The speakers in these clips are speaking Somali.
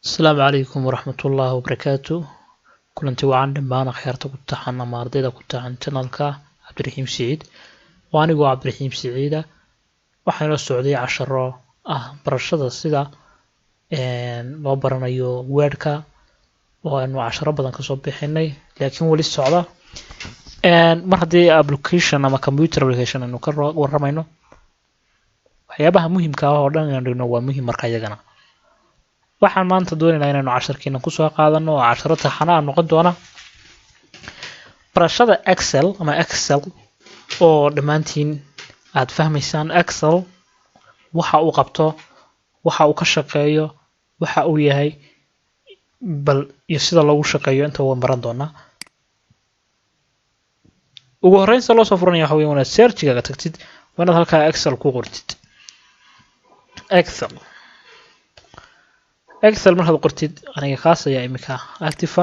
السلام عليكم ورحمة الله وبركاته. كلنتي وعن دمان خيارتا كنتحن أما أرديدا كنتحن تنالكا عبد الرحيم سعيد وانيقو عبد الرحيم سعيدة waxaynu la socday casharo barashada sida loo baranayo weerka oo aanu casharo badan ka soo bixinay laakiin wali socda mar haddii application ama computer application aanu ka waramayno waxyaabaha muhiimka ah oo dhan inaan dhigno waa muhiim marka iyagana waxaan maanta doonaynaa inaanu casharkiina ku soo qaadano oo casharo taxana noqon doona barashada Excel ama Excel oo dhamaantiin aad fahmaysaan Excel waxa uu qabto waxa uu ka shaqeeyo waxa uu yahay bal iyo sida lagu shaqeeyo inta waan baran doonaa ugu horreyn soo loo soo furanaya waxa weeye inaad search-ga tagtid waana halka Excel ku qortid Excel markaad qortid aniga khaas ayaa imika active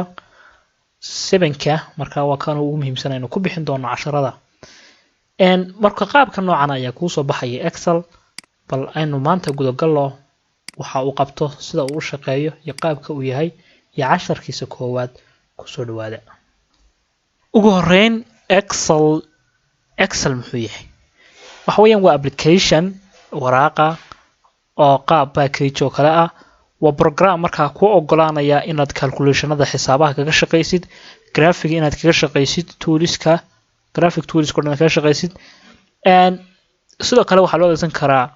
7ka marka waa kan ugu muhiimsan inuu ku bixin doono casharada marka qaabka noocan ayaa ku soo baxaya Excel bal aynu maanta gudo gallo waxa uu qabto sida uu shaqeeyo iyo qaabka uu yahay iyo casharkiisa koowaad ku soo dhawaada ugu horreyn Excel muxuu yahay waxa weeyaan waa application waraaqa oo qaab package oo kale ah waa program marka ku ogolaanaya inaad calculationada xisaabaha kaga shaqeysid graphic inaad kaga shaqeysid toolska graphic tools kuna kaga shaqeysid sidoo kale waxa loo adeegsan karaa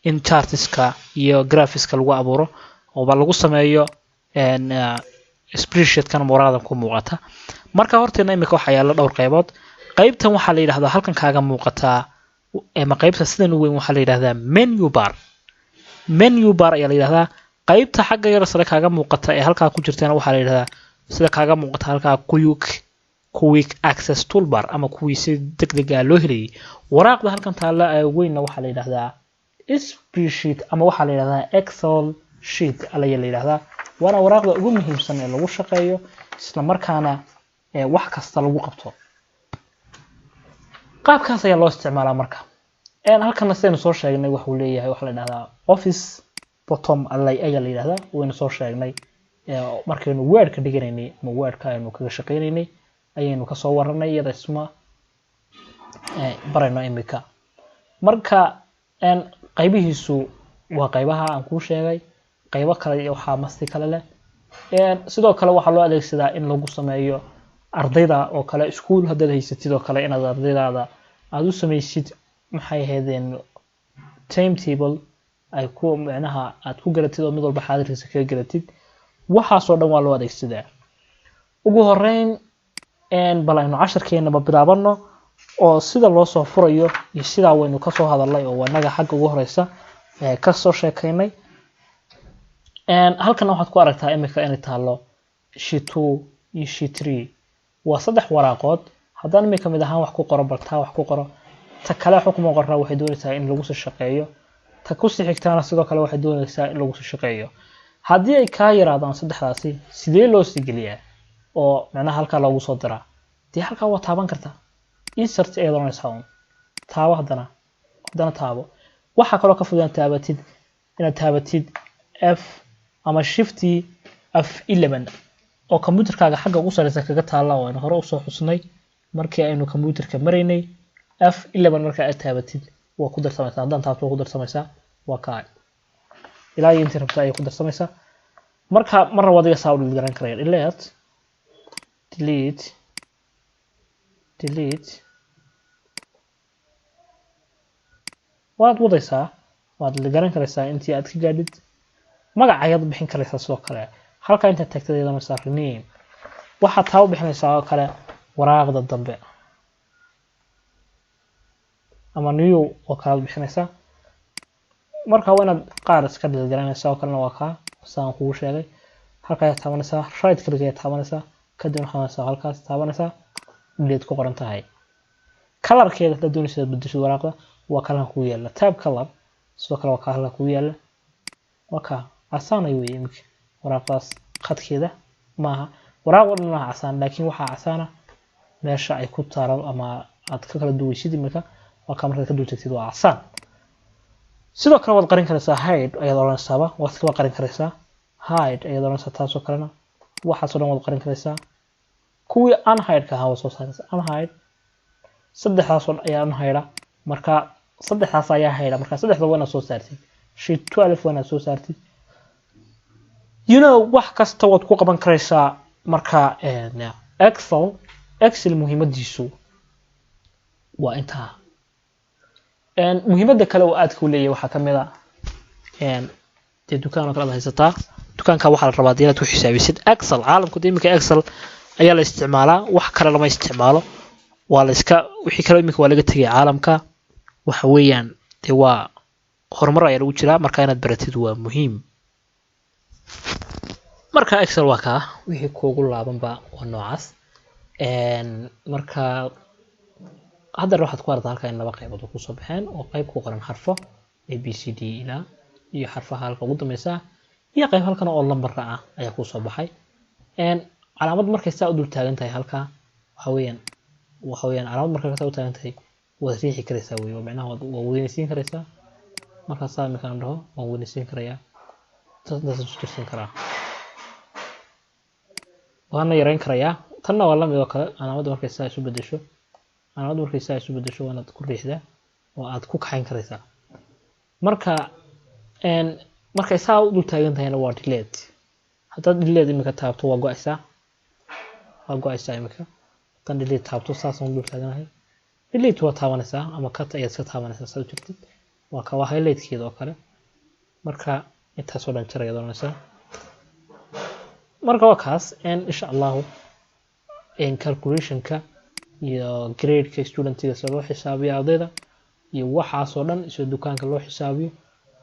in chartska iyo graphicska lagu abuuro oo lagu sameeyo spreadsheet kan muraada ku muuqata marka horteena imika waxa yaala dhowr qaybood qaybtan waxa la yiraahdaa halkan kaaga muuqata ama qaybta sidan weyn waxa la yiraahdaa menu bar ayaa la yiraahdaa qaybta xagga yar sare kaaga muuqata ee halka ku jirtana waxa la yiraahdaa sida kaaga muuqata halka quick access toolbar ama kuwii si degdeg ah loo helay waraaqda halkan taala weynna waxa la yiraahdaa spreadsheet ama waxa la yiraahdaa Excel sheet ayaa la yiraahdaa waana waraaqda ugu muhiimsan ee lagu shaqeeyo isla markaana wax kasta lagu qabto qaabkaas ayaa loo isticmaalaa marka halkan sidaynu soo sheegnay waxa uu leeyahay waxa la yiraahdaa office bottom ayaa la yiraahdaa wayna soo sheegnay markaynu word ka dhiganaynay ama word ka aynu kaga shaqeynay ayaynu ka soo waranay iyada isma barayno imika marka qaybihiisu waa qaybaha aan ku sheegay qaybo kale waxa masti kale leh sidoo kale waxa loo adeegsadaa in lagu sameeyo ardayda oo kale school hadda haysatid oo kale inaad ardaydaada aad u sameysid maxay ahaydeen timetable ay ku macnaha aad ku garatid oo mid walba xaadirkiisa kaga garatid waxa soo dhan waa loo adeegsadaa ugu horreyn balayno casharkeena bilaabano oo sida loo soo furayo iyo sida waynu ka soo hadalay oo wanaga xagga ugu horeysa ka soo sheekaynay halkan waxaad ku aragtaa imika inay taalo sheet 2 iyo sheet 3 waa saddex waraaqood haddana imika mid ahaan wax ku qoro bartaa wax ku qoro ta kale xukumo qorna waxay doonaysaa in lagu soo shaqeeyo ta ku sii xigtaana sidoo kale waxay doonaysaa in lagu soo shaqeeyo haddii ay ka yiraadaan saddexdaasi sidee loo sii geliyaa oo macnaha halka lagu soo diraa tii halka waa taaban kartaa insert ee doonaysaa taabo haddana taabo waxa kale oo ka fududaan taabatid inaad taabatid F ama shift F11 oo computerkaaga xagga ugu sareysa kaga taala oo hore u soo xusnay markii aynu computerka maraynay F11 marka aad taabatid waa ku darsamaysaa haddana taabto ku darsamaysaa waa ka ilaa inta rabta ay ku darsamaysaa marka marna wadiga saa u garan karaya delete waad wadaysaa waad la garan karaysaa intii aad ka gaadhid magaca ayaad bixin karaysaa sidoo kale halka inta tagtadeeda ma saarneen waxa taa u bixinaysaa oo kale waraaqda dambe ama new oo kale bixinaysaa marka waa qaar iska dhiganaynaysaa oo kale waa ka saan ku sheegay halka ay taabanaysaa right click ay taabanaysaa kadib waxaa halkaas taabanaysaa delete ku qoran tahay colorkeeda la doonaysaa bedesho waraaqda waa kala ku yaala tab color sidoo kale waa kala ku yaala waka asaan ay weeyeen waraaqdaas khadkeeda maaha waraaqda ma asaan laakiin waxa asaana meesha ay ku taaro ama aad ka kala duwaysid imika waa kamarada ka duwtagtid waa asaan sidoo kale waad qarin karaysaa hide ayaad oranaysaa waad ka qarin karaysaa hide ayaad oranaysaa taasoo kalena waxaasoo dhan waad qarin karaysaa kuwii unhide-ka ahaa waa soo saaraysaa unhide saddexdaasoo ayaa unhide marka saddexdaas ayaa hide marka saddexda waa inaad soo saartid sheet 12 waa inaad soo saartid wax kasta waad ku qaban karaysaa marka excel muhiimadiisu waa intaa muhiimada kale oo aad ku leeyahay waxa kamid ah dee dukaan kala haysataa dukaanka waxa la rabaa inaad ku xisaabisid excel caalamku imika excel ayaa la isticmaalaa wax kale lama isticmaalo waa la iska wixii kale imika waa laga tagay caalamka waxa weeyaan dee waa horumar ayaa lagu jiraa marka inaad baratid waa muhiim marka excel waa ka wixii kuugu laabanba waa noocaas marka hadda waxaad ku aragtaa halka in laba qaybood ku soo baxeen oo qayb ku qoran xarfo abcd ila iyo xarfaha halka ugu dambaysa iyo qayb halkan oo lambar ah ayaa ku soo baxay calaamad markay saa u dul taagan tahay halka waxa weeyaan calaamad markay saa u taagan tahay waad riixi karaysaa weeyo macnaha waa weynaysiin karaysaa marka saa markaan dhaho waan weynaysiin karayaa taasna isku karaa waana yareyn karayaa tanna waa la mid oo kale calaamad markay saa isu bedesho waana ku riixdaa oo aad ku kaxayn karaysaa markay saa u dul taagan tahayna waa delete haddaad delete imika taabto waa go'aysaa imika tan delete taabto saas aan dul taaganahay delete waa taabanaysaa ama cut ayaad iska taabanaysaa saa jirtid waa ka highlight-keeda oo kale marka intaasoo dhan jar ayaad oranaysaa marka waa kaas insha Allah calculation-ka iyo grade-ka student-iga soo loo xisaabiyo ardayda iyo waxaas oo dhan isoo dukaanka loo xisaabiyo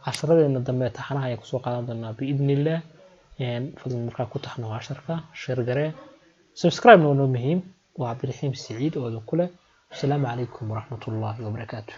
casharradeena dambe taxanaha ayaa ku soo qaadan doonaa biidnillah fadlan markaa ku taxno casharka share garee subscribe noo muhiim waa Cabdiraxiim Saciid oo ku leh assalaamu calaykum waraxmatullaahi wabarakaatuh